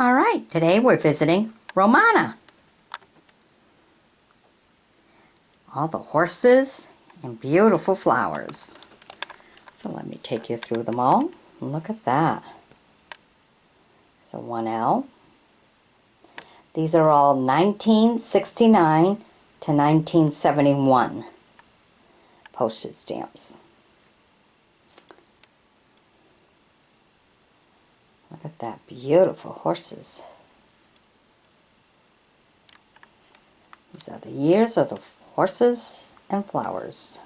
All right, today we're visiting Romana. All the horses and beautiful flowers. So let me take you through them all. Look at that. It's a 1L. These are all 1969 to 1971 postage stamps. Look at that, beautiful horses. These are the years of the horses and flowers.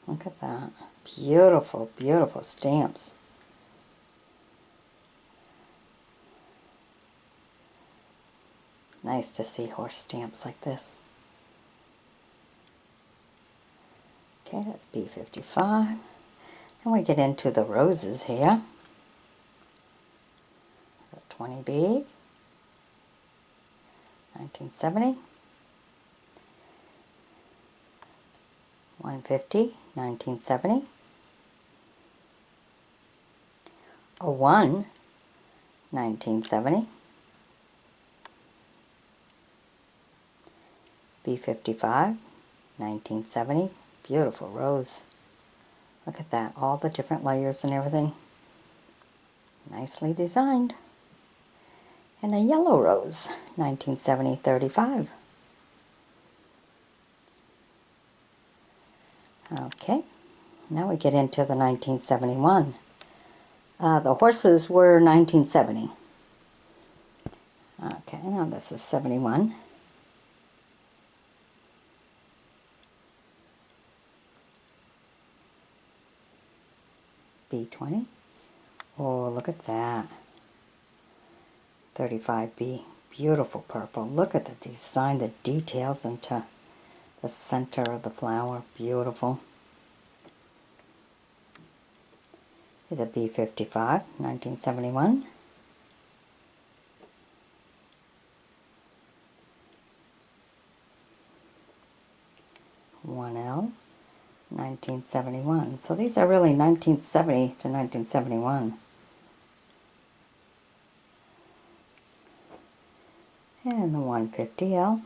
Look at that. Beautiful, beautiful stamps. Nice to see horse stamps like this. Okay, that's B55. And we get into the roses here. The 20B, 1970. 150, 1970. A 1, 1970. B55, 1970. Beautiful rose. Look at that, all the different layers and everything. Nicely designed. And a yellow rose, 1970, 35. Okay, now we get into the 1971. The horses were 1970. Okay, now this is 71. B20. Oh, look at that. 35B. Beautiful purple. Look at the design, the details into the center of the flower. Beautiful. Here's a B55, 1971. One L, 1971. So these are really 1970 to 1971. And the 150L.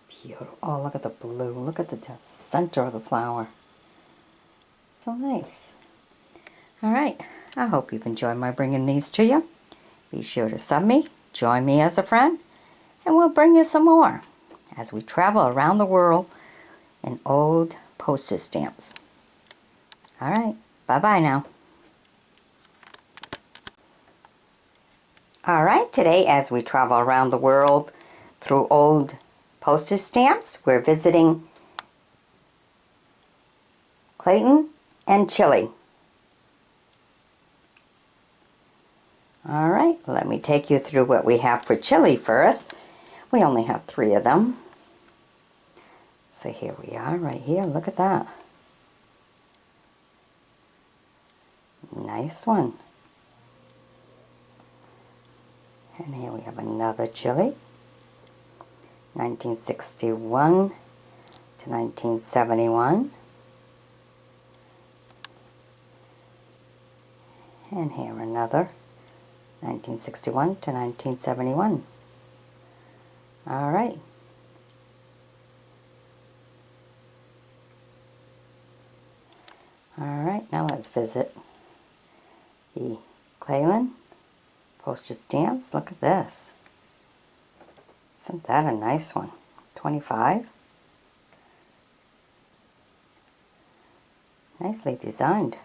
Beautiful. Oh, look at the blue. Look at the center of the flower. So nice. All right. I hope you've enjoyed my bringing these to you. Be sure to sub me, join me as a friend, and we'll bring you some more as we travel around the world in old postage stamps. All right. Bye-bye now. All right. Today, as we travel around the world through old postage stamps, we're visiting Clayton and Chile. All right, let me take you through what we have for Chile first. We only have 3 of them. So here we are, right here. Look at that. Nice one. And here we have another Chile. 1961 to 1971. And here another. 1961 to 1971. All right. All right, now let's visit the Clayton postage stamps. Look at this. Isn't that a nice one? 25. Nicely designed.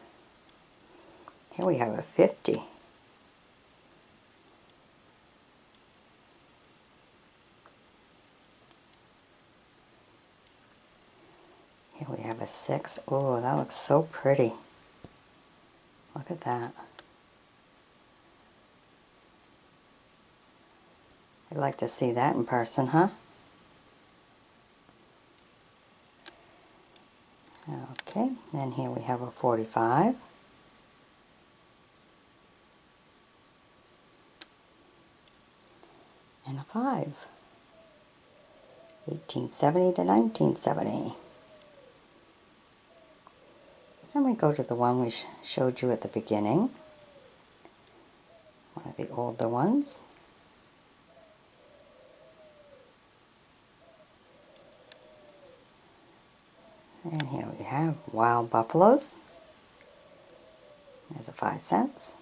Here we have a 50. Here we have a 6. Oh, that looks so pretty. Look at that. I'd like to see that in person, huh? Okay, then here we have a 45. And a 5. 1870 to 1970. And we go to the one we showed you at the beginning, one of the older ones. And here we have wild buffaloes. There's a 5 cents.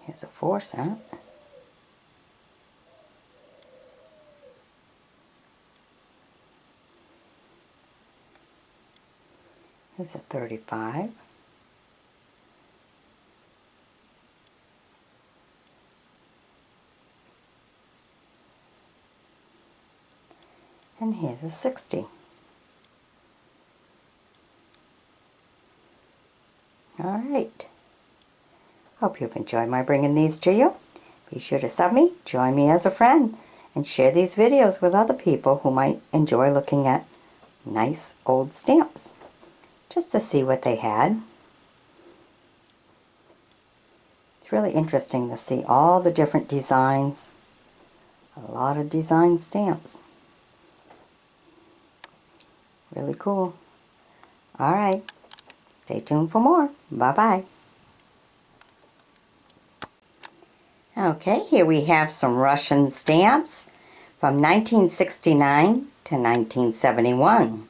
Here's a 4 cent. Here's a 35. And here's a 60. Alright. Hope you've enjoyed my bringing these to you. Be sure to sub me, join me as a friend, and share these videos with other people who might enjoy looking at nice old stamps, just to see what they had. It's really interesting to see all the different designs. A lot of design stamps. Really cool. Alright, stay tuned for more. Bye-bye. Okay, here we have some Russian stamps from 1969 to 1971.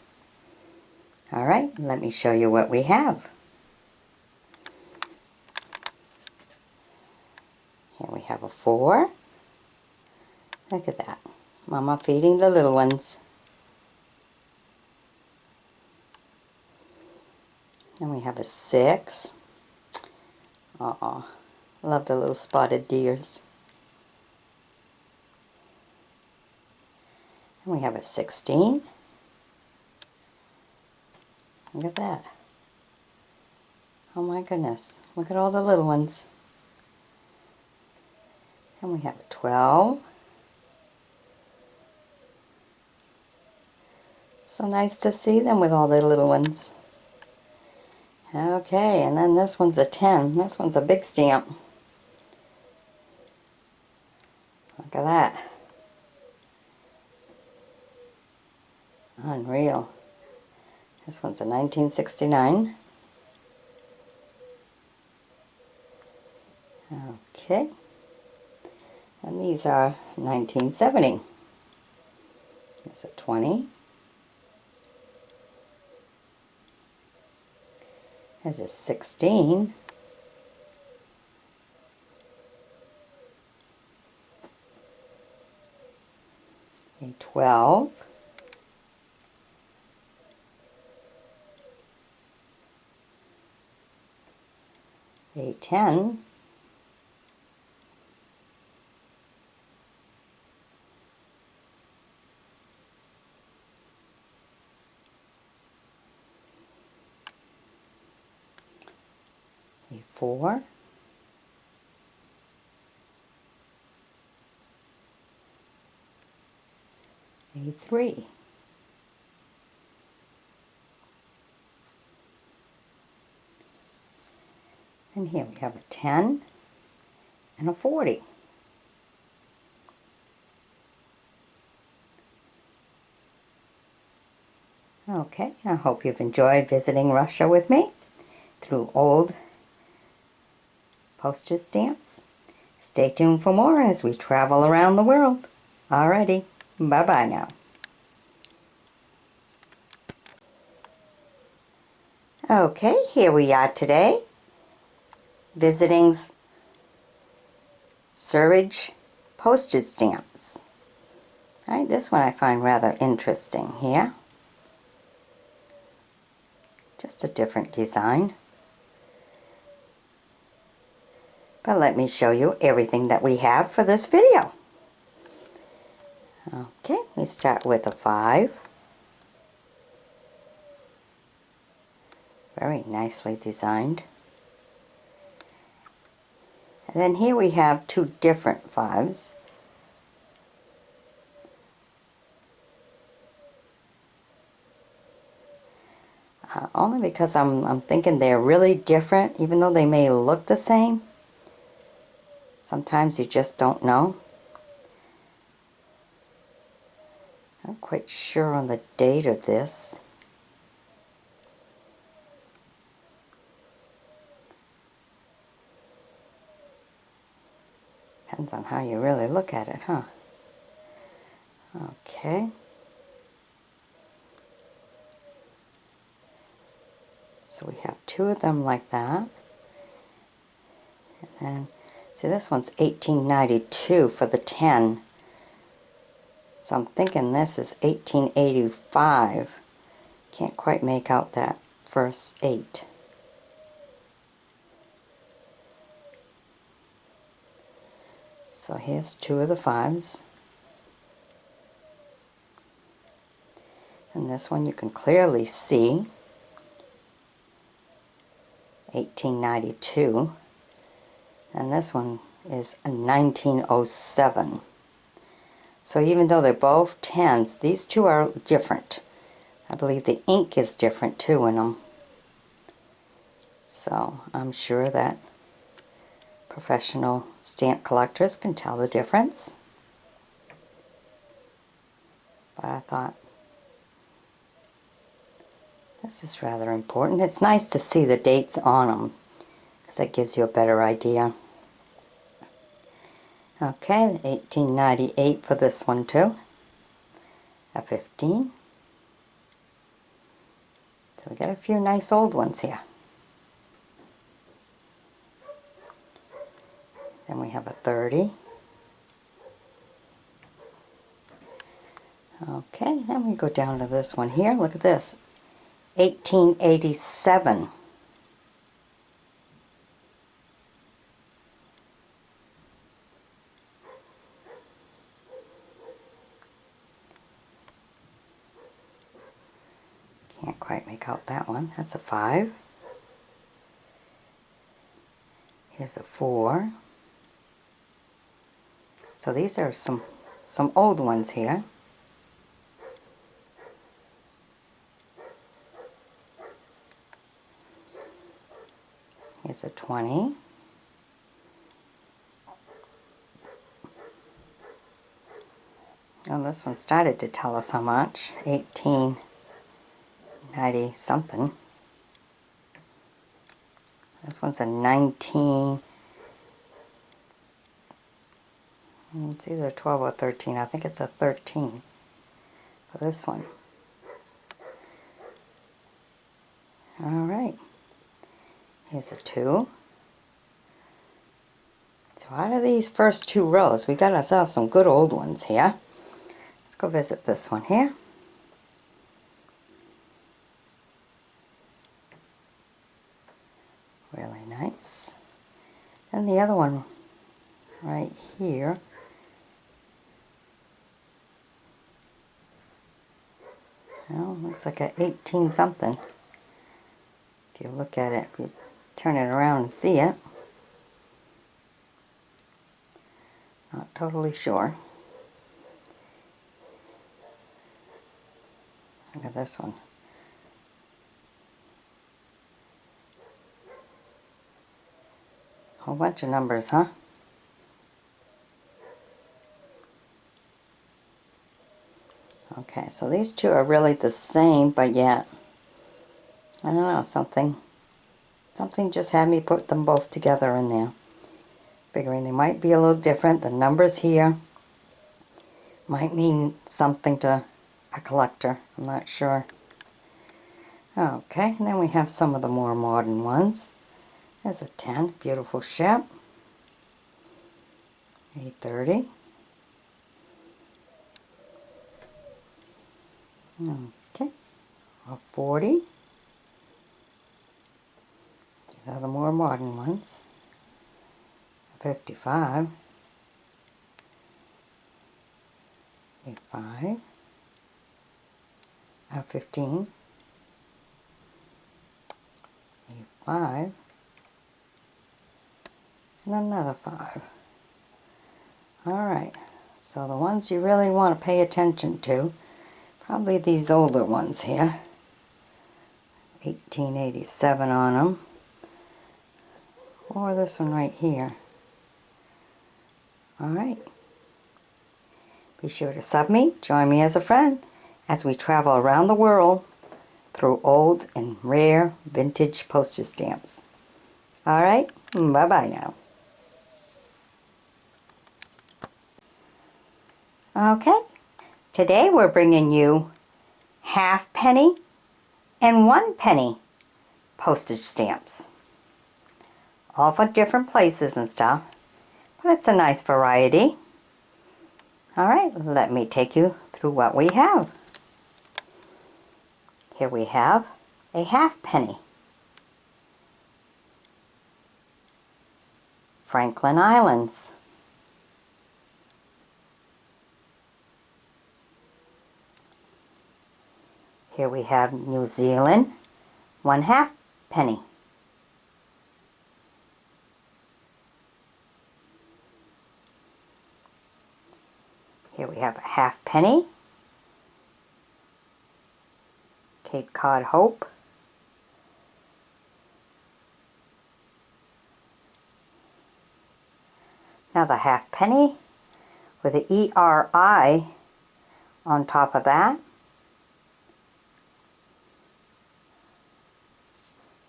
Alright, let me show you what we have. Here we have a 4. Look at that. Mama feeding the little ones. And we have a 6. Uh-oh. Love the little spotted deers. And we have a 16. Look at that. Oh my goodness. Look at all the little ones. And we have a 12. So nice to see them with all their little ones. Okay, and then this one's a 10. This one's a big stamp. Look at that. Unreal. This one's a 1969. Okay. And these are 1970. There's a 20. There's a 16. A 12. A 10. A 4. A 3. And here we have a 10 and a 40. Okay, I hope you've enjoyed visiting Russia with me through old postage stamps. Stay tuned for more as we travel around the world. Alrighty, bye-bye now. Okay, here we are today, visiting Surridge postage stamps. Alright, this one I find rather interesting here. Just a different design. But let me show you everything that we have for this video. Okay, we start with a 5. Very nicely designed. And then here we have 2 different 5s. Only because I'm thinking they're really different, even though they may look the same. Sometimes you just don't know. Not quite sure on the date of this. Depends on how you really look at it, huh? Okay. So we have two of them like that. And then, see, this one's 1892 for the 10. So I'm thinking this is 1885. Can't quite make out that first 8. So here's two of the 5s. And this one you can clearly see 1892. And this one is a 1907. So even though they're both 10s, these two are different. I believe the ink is different too in them. So I'm sure that professional stamp collectors can tell the difference. But I thought this is rather important. It's nice to see the dates on them because that gives you a better idea. Okay, 1898 for this one too. A 15. So we got a few nice old ones here. Then we have a 30. Okay, then we go down to this one here. Look at this. 1887. Can't quite make out that one. That's a 5. Here's a 4. So these are some old ones here. Here's a 20. Oh, this one started to tell us how much. 1890 something. This one's a 19. It's either 12 or 13. I think it's a 13 for this one. Alright. Here's a 2. So out of these first 2 rows, we got ourselves some good old ones here. Let's go visit this one here. Really nice. And the other one right here. Well, looks like a 18 something. If you look at it, if you turn it around and see it. Not totally sure. Look at this one. Whole bunch of numbers, huh? Okay, so these two are really the same, but yet, I don't know, something just had me put them both together in there. Figuring they might be a little different. The numbers here might mean something to a collector. I'm not sure. Okay, and then we have some of the more modern ones. There's a 10, beautiful ship. A 30. Okay, a 40. These are the more modern ones. A 55. A 5. A 15. A 5. And another 5. Alright, so the ones you really want to pay attention to, probably these older ones here. 1887 on them. Or this one right here. Alright. Be sure to sub me, join me as a friend, as we travel around the world through old and rare vintage postage stamps. Alright, bye-bye now. Okay, today we're bringing you half-penny and 1 penny postage stamps. All for different places and stuff, but it's a nice variety. Alright, let me take you through what we have. Here we have a half-penny. Franklin Islands. Here we have New Zealand, 1/2 penny. Here we have a half-penny, Cape Cod Hope. Now the half-penny with the ERI on top of that.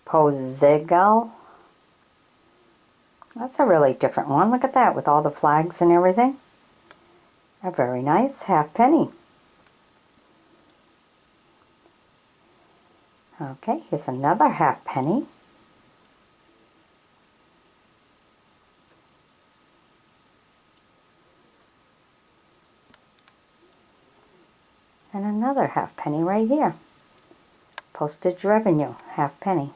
Postage. That's a really different one. Look at that with all the flags and everything. A very nice half-penny. Okay, here's another half-penny. And another half-penny right here. Postage revenue, half-penny.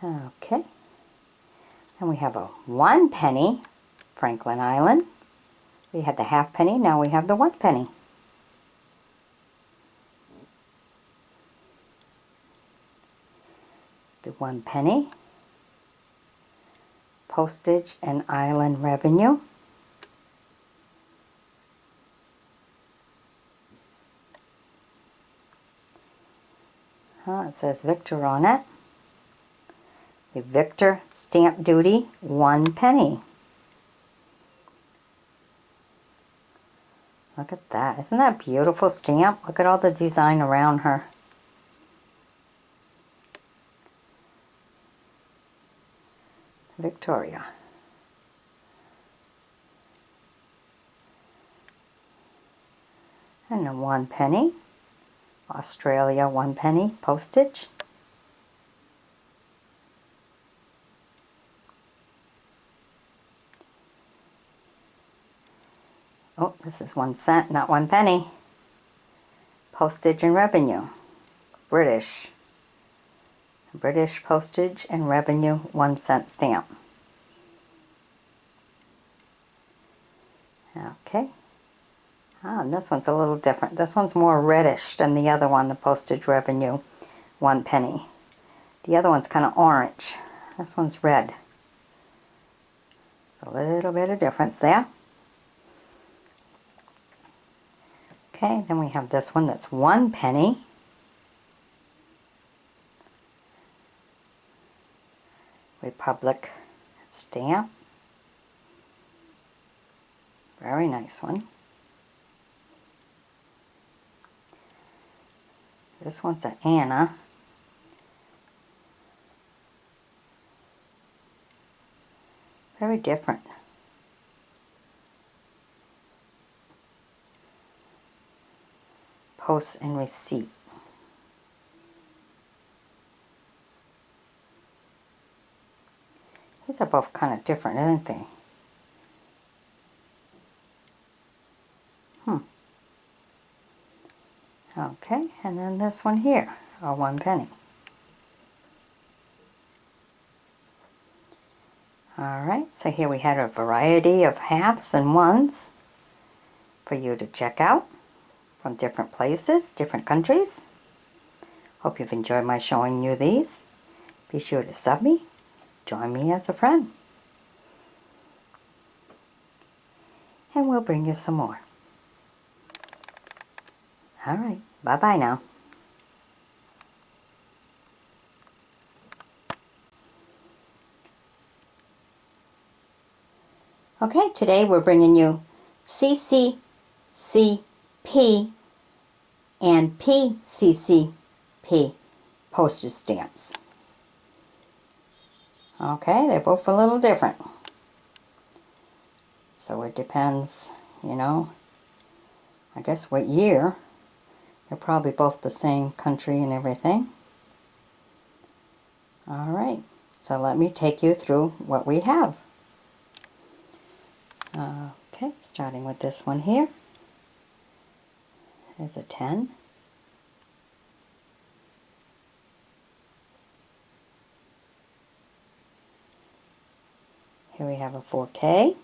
Okay. And we have a 1 penny, Franklin Island. We had the half-penny, now we have the 1 penny. The 1 penny, postage and island revenue. It says Victor on it. The Victor stamp duty, 1 penny. Look at that. Isn't that a beautiful stamp? Look at all the design around her. Victoria. And a 1 penny. Australia, 1 penny postage. Oh, this is 1 cent, not 1 penny. Postage and revenue. British. British postage and revenue, 1 cent stamp. Okay. And this one's a little different. This one's more reddish than the other one, the postage revenue, 1 penny. The other one's kind of orange. This one's red. A little bit of difference there. Okay, then we have this one that's 1 penny. Republic stamp. Very nice one. This one's an Anna. Very different. Post and receipt. These are both kind of different, aren't they? Okay, and then this one here, a 1 penny. Alright, so here we had a variety of halves and ones for you to check out from different places, different countries. Hope you've enjoyed my showing you these. Be sure to sub me, join me as a friend, and we'll bring you some more. Alright, bye-bye now. Okay, today we're bringing you CCCP and PCCP postage stamps. Okay, they're both a little different. So it depends, you know, I guess what year. They're probably both the same country and everything. Alright, so let me take you through what we have. Okay, starting with this one here. There's a 10. Here we have a 4K.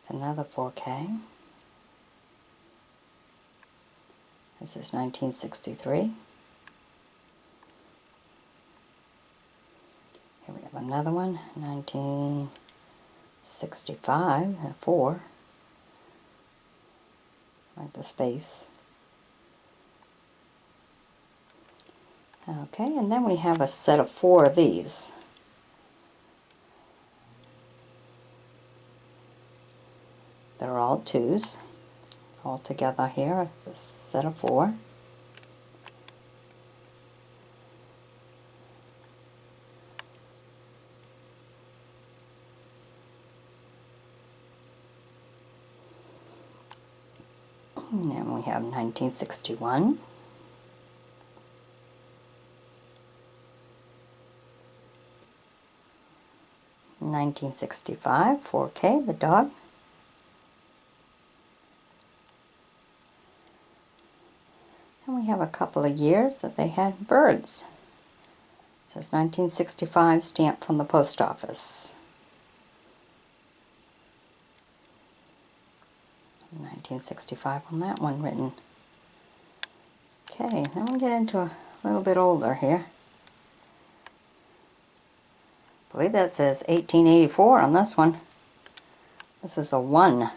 It's another 4K. This is 1963. Here we have another one, 1965, a 4. Like the space. Okay, and then we have a set of 4 of these. They're all 2s. All together here, a set of 4. And then we have 1961. 1965, 4K, the dog. And we have a couple of years that they had birds. It says 1965, stamped from the post office. 1965 on that one written. Okay, then we get into a little bit older here. I believe that says 1884 on this one. This is a 1.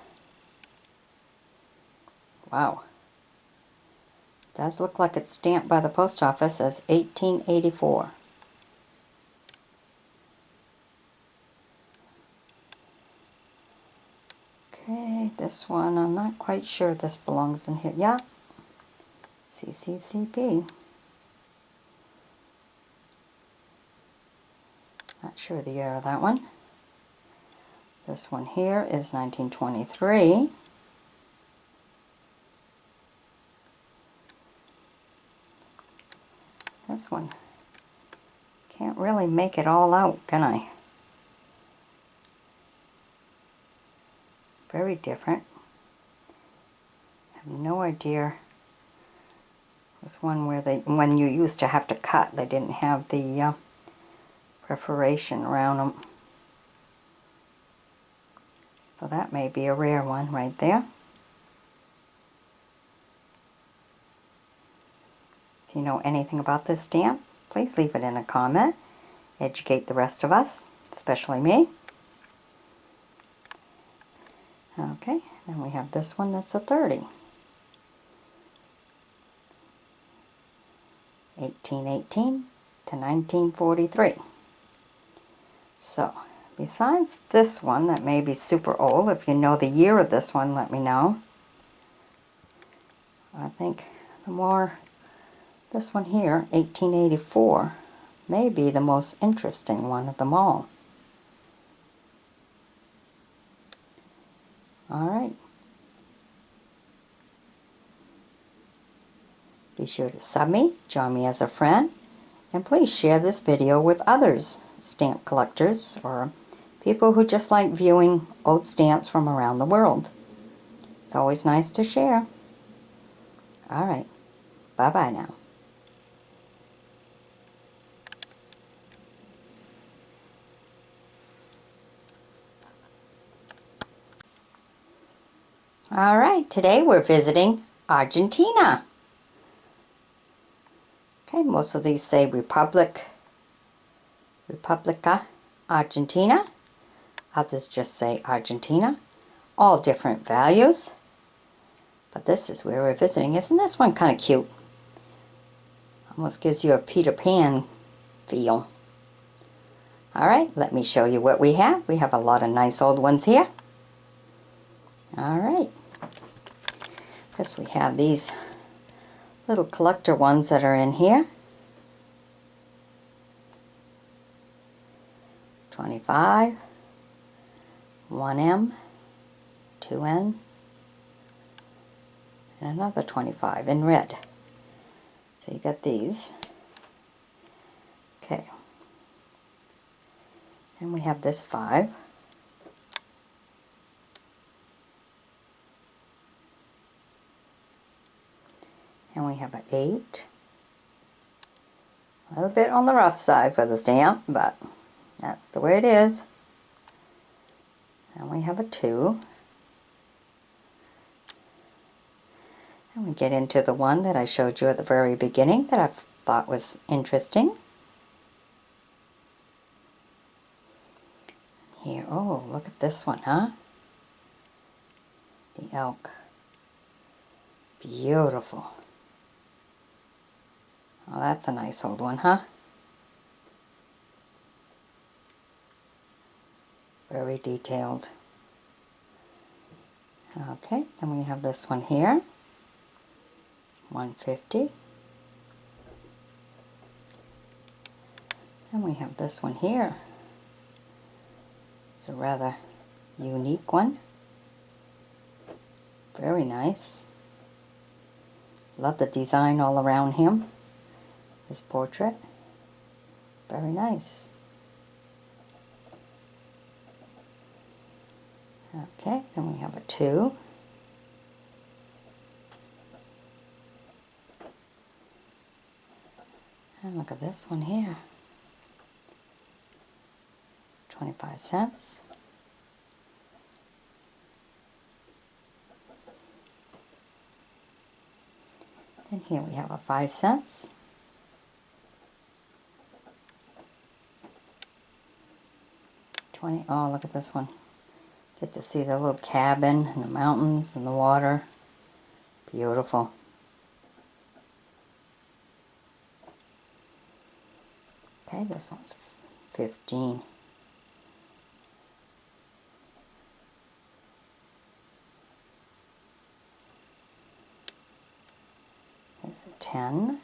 Wow. Does look like it's stamped by the post office as 1884. Okay, this one, I'm not quite sure this belongs in here. Yeah, CCCP. Not sure the year of that one. This one here is 1923. This one, can't really make it all out, can I? Very different. I have no idea. This one where when you used to have to cut, they didn't have the perforation around them. So that may be a rare one right there. If you know anything about this stamp, please leave it in a comment. Educate the rest of us, especially me. Okay, then we have this one that's a 30. 1818 to 1943. So, besides this one that may be super old, if you know the year of this one, let me know. I think the more, this one here, 1884, may be the most interesting one of them all. Alright. Be sure to sub me, join me as a friend, and please share this video with others, stamp collectors, or people who just like viewing old stamps from around the world. It's always nice to share. Alright, bye-bye now. Alright, today we're visiting Argentina. Okay, most of these say Republica Argentina. Others just say Argentina. All different values. But this is where we're visiting. Isn't this one kind of cute? Almost gives you a Peter Pan feel. Alright, let me show you what we have. We have a lot of nice old ones here. Alright. First we have these little collector ones that are in here. 25, 1M, 2N, and another 25 in red. So you got these. Okay. And we have this 5. And we have an 8. A little bit on the rough side for the stamp, but that's the way it is. And we have a 2. And we get into the one that I showed you at the very beginning that I thought was interesting. Here, oh, look at this one, huh? The elk. Beautiful. Oh, that's a nice old one, huh? Very detailed. Okay, then we have this one here. 150. And we have this one here. It's a rather unique one. Very nice. Love the design all around him. His portrait. Very nice. Okay, then we have a 2. And look at this one here. 25 cents. And here we have a 5 cents. Oh, look at this one. Get to see the little cabin and the mountains and the water. Beautiful. Okay, this one's 15. Here's a 10.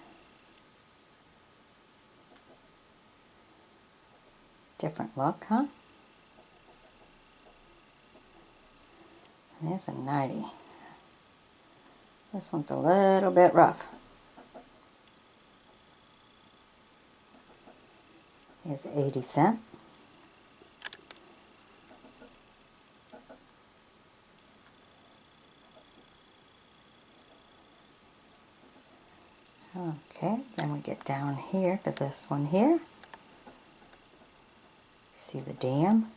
Different look, huh? And there's a 90. This one's a little bit rough. Here's 80 cents. Okay, then we get down here to this one here. See the dam?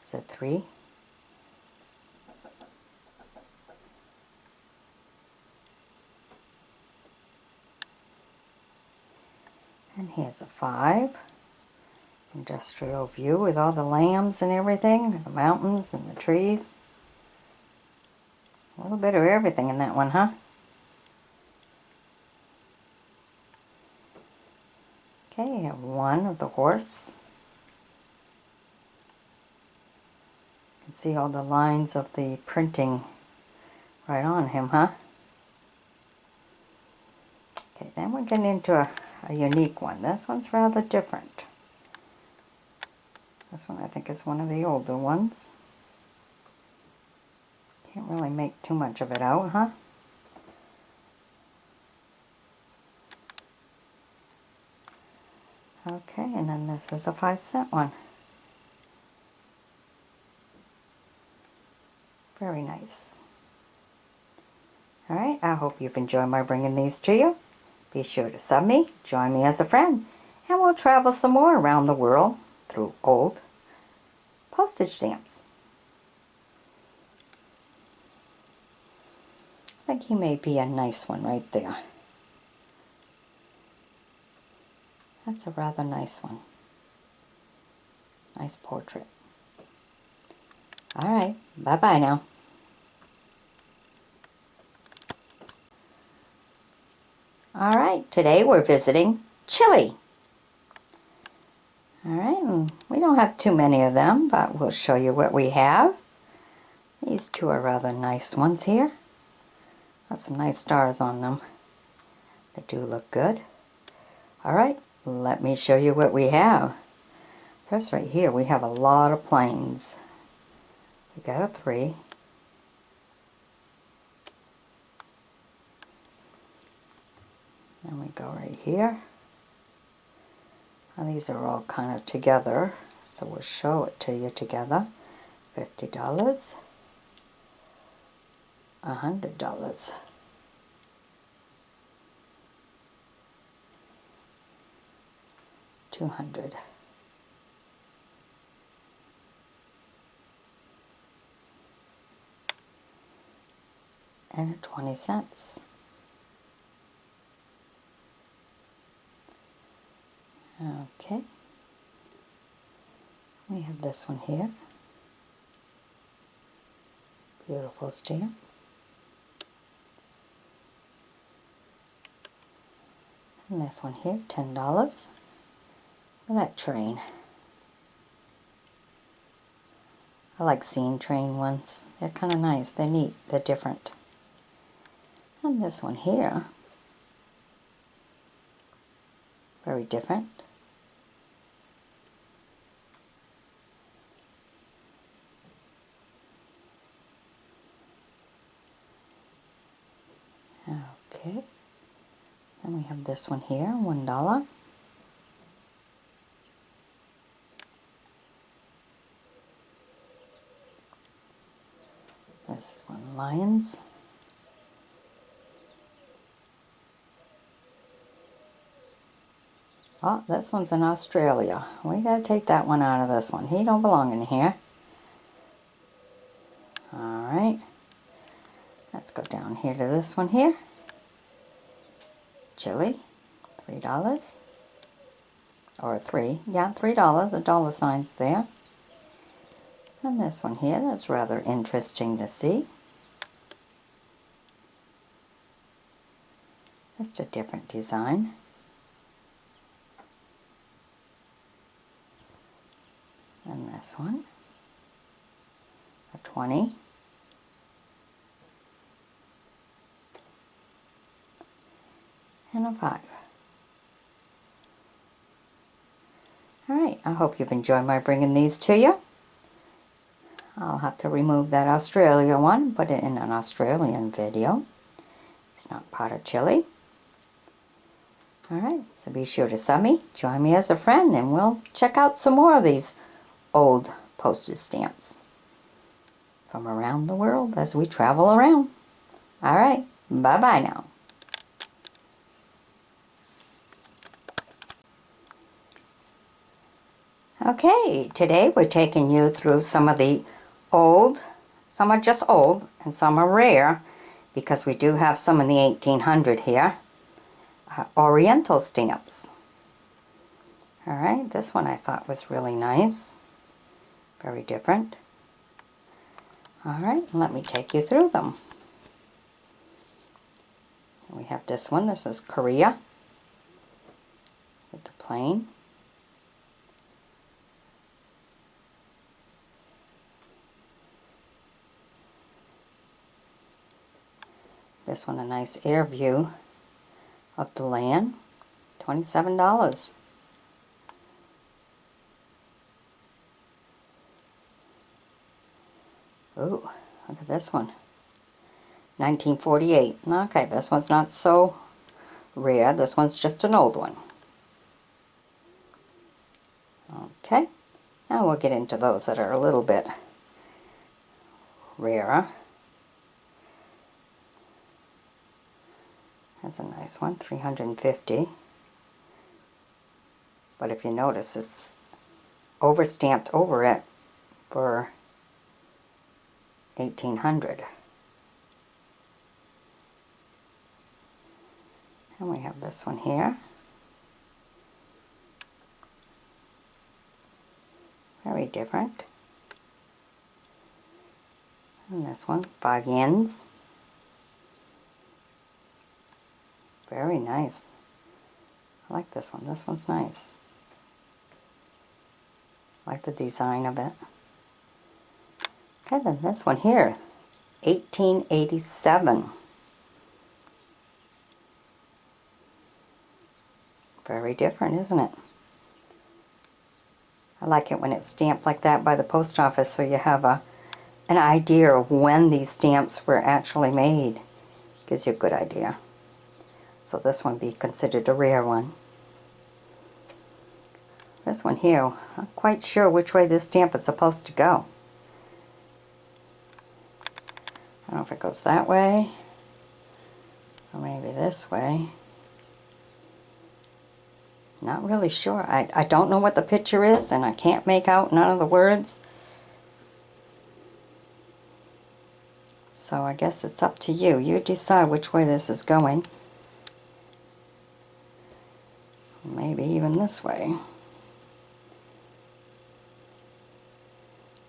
It's a 3. And here's a 5. Industrial view with all the lambs and everything, the mountains and the trees. A little bit of everything in that one, huh? Okay, you have 1 of the horse. You can see all the lines of the printing right on him, huh? Okay, then we're getting into a unique one. This one's rather different. This one I think is one of the older ones. Can't really make too much of it out, huh? Okay, and then this is a 5-cent one. Very nice. Alright, I hope you've enjoyed my bringing these to you. Be sure to sub me, join me as a friend, and we'll travel some more around the world through old postage stamps. I think he may be a nice one right there. That's a rather nice one. Nice portrait. Alright, bye-bye now. Alright, today we're visiting Chile. Alright, and we don't have too many of them, but we'll show you what we have. These two are rather nice ones here. Got some nice stars on them. They do look good. Alright, let me show you what we have. First right here we have a lot of planes. We got a 3. Then we go right here. Now these are all kind of together, so we'll show it to you together. $50, $100, $200, and 20 cents. Okay, we have this one here. Beautiful stamp. And this one here, $10. Look at that train. I like seeing train ones. They're kind of nice. They're neat. They're different. And this one here, very different. Okay. Then we have this one here, $1. This one, lions. Oh, this one's in Australia. We gotta take that one out of this one. He don't belong in here. Alright. Let's go down here to this one here. Chile, $3. Or 3. Yeah, $3. The dollar sign's there. And this one here, that's rather interesting to see. Just a different design. And this one, a 20. And a 5. Alright, I hope you've enjoyed my bringing these to you. I'll have to remove that Australia one, put it in an Australian video. It's not part of Chile. Alright, so be sure to sub me, join me as a friend, and we'll check out some more of these old postage stamps from around the world as we travel around. Alright, bye-bye now. Okay, today we're taking you through some of the old, some are just old and some are rare, because we do have some in the 1800 here, Oriental stamps. Alright, this one I thought was really nice, very different. Alright, let me take you through them. We have this one, this is Korea, with the plane. This one, a nice air view of the land, $27. Ooh, look at this one, 1948. Okay, this one's not so rare. This one's just an old one. Okay, now we'll get into those that are a little bit rarer. That's a nice one, 350. But if you notice, it's overstamped over it for 1800. And we have this one here. Very different. And this one, 5 yens. Very nice. I like this one. This one's nice. I like the design of it. Okay, then this one here, 1887. Very different, isn't it? I like it when it's stamped like that by the post office, so you have an idea of when these stamps were actually made. Gives you a good idea. So this one be considered a rare one. This one here, I'm not quite sure which way this stamp is supposed to go. I don't know if it goes that way, or maybe this way. Not really sure. I don't know what the picture is, and I can't make out none of the words. So I guess it's up to you. You decide which way this is going. Maybe even this way.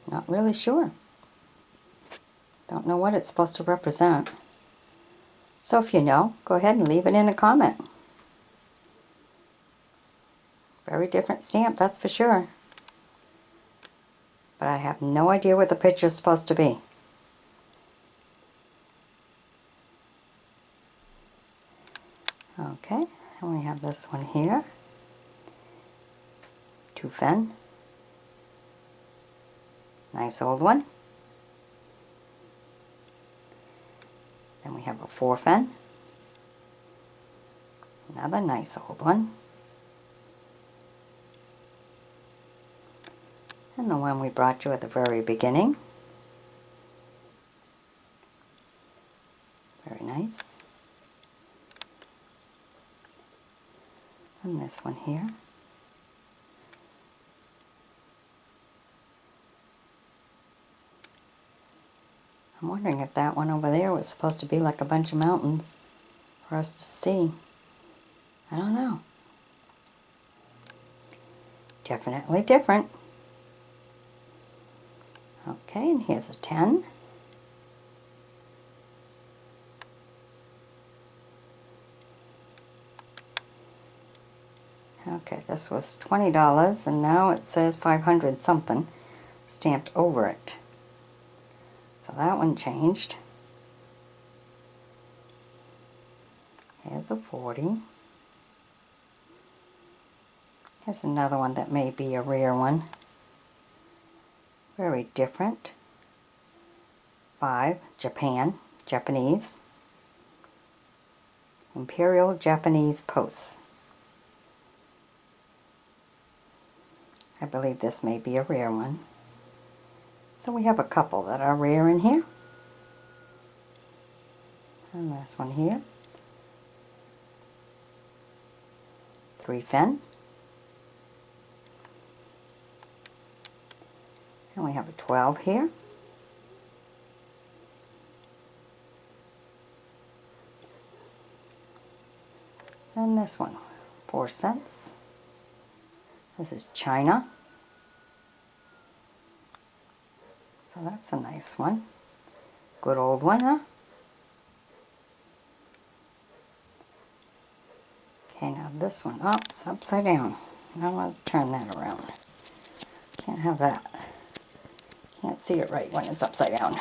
Not really sure. Don't know what it's supposed to represent. So if you know, go ahead and leave it in a comment. Very different stamp, that's for sure. But I have no idea what the picture is supposed to be. Okay, and we have this one here. Two Fen. Nice old one. Then we have a 4 Fen. Another nice old one. And the one we brought you at the very beginning. Very nice. And this one here. I'm wondering if that one over there was supposed to be like a bunch of mountains for us to see. I don't know. Definitely different. Okay, and here's a 10. Okay, this was $20 and now it says 500 something stamped over it. So that one changed. Here's a 40. Here's another one that may be a rare one. Very different. 5, Japan, Japanese. Imperial Japanese Posts. I believe this may be a rare one. So we have a couple that are rare in here. And this one here. 3 Fen. And we have a 12 here. And this one, 4 cents. This is China. So that's a nice one. Good old one, huh? Okay, now this one, oh, it's upside down. Now let's turn that around. Can't have that. Can't see it right when it's upside down.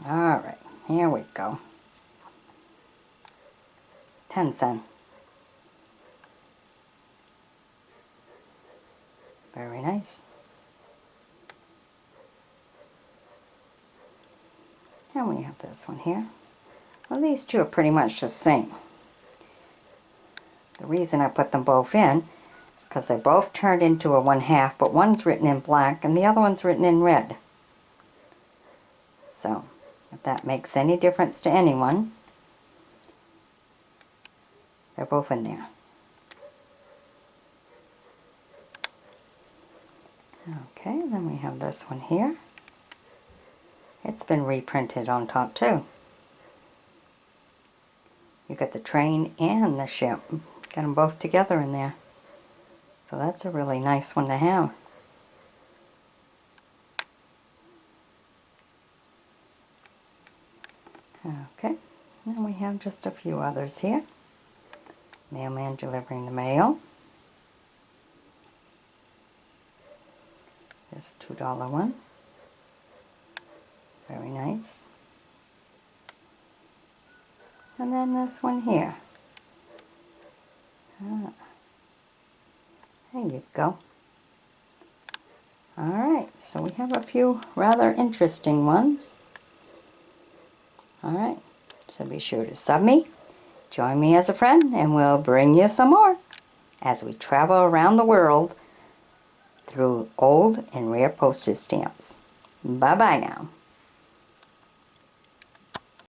Alright, here we go. 10 cents. Very nice. And we have this one here. Well, these two are pretty much the same. The reason I put them both in is because they both turned into a 1/2, but one's written in black and the other one's written in red. So, if that makes any difference to anyone, they're both in there. Okay, then we have this one here. It's been reprinted on top too. You got the train and the ship. Got them both together in there. So that's a really nice one to have. Okay, and we have just a few others here. Mailman delivering the mail. This $2 one. Very nice. And then this one here. There you go. Alright, so we have a few rather interesting ones. Alright, so be sure to sub me, join me as a friend, and we'll bring you some more as we travel around the world through old and rare postage stamps. Bye-bye now.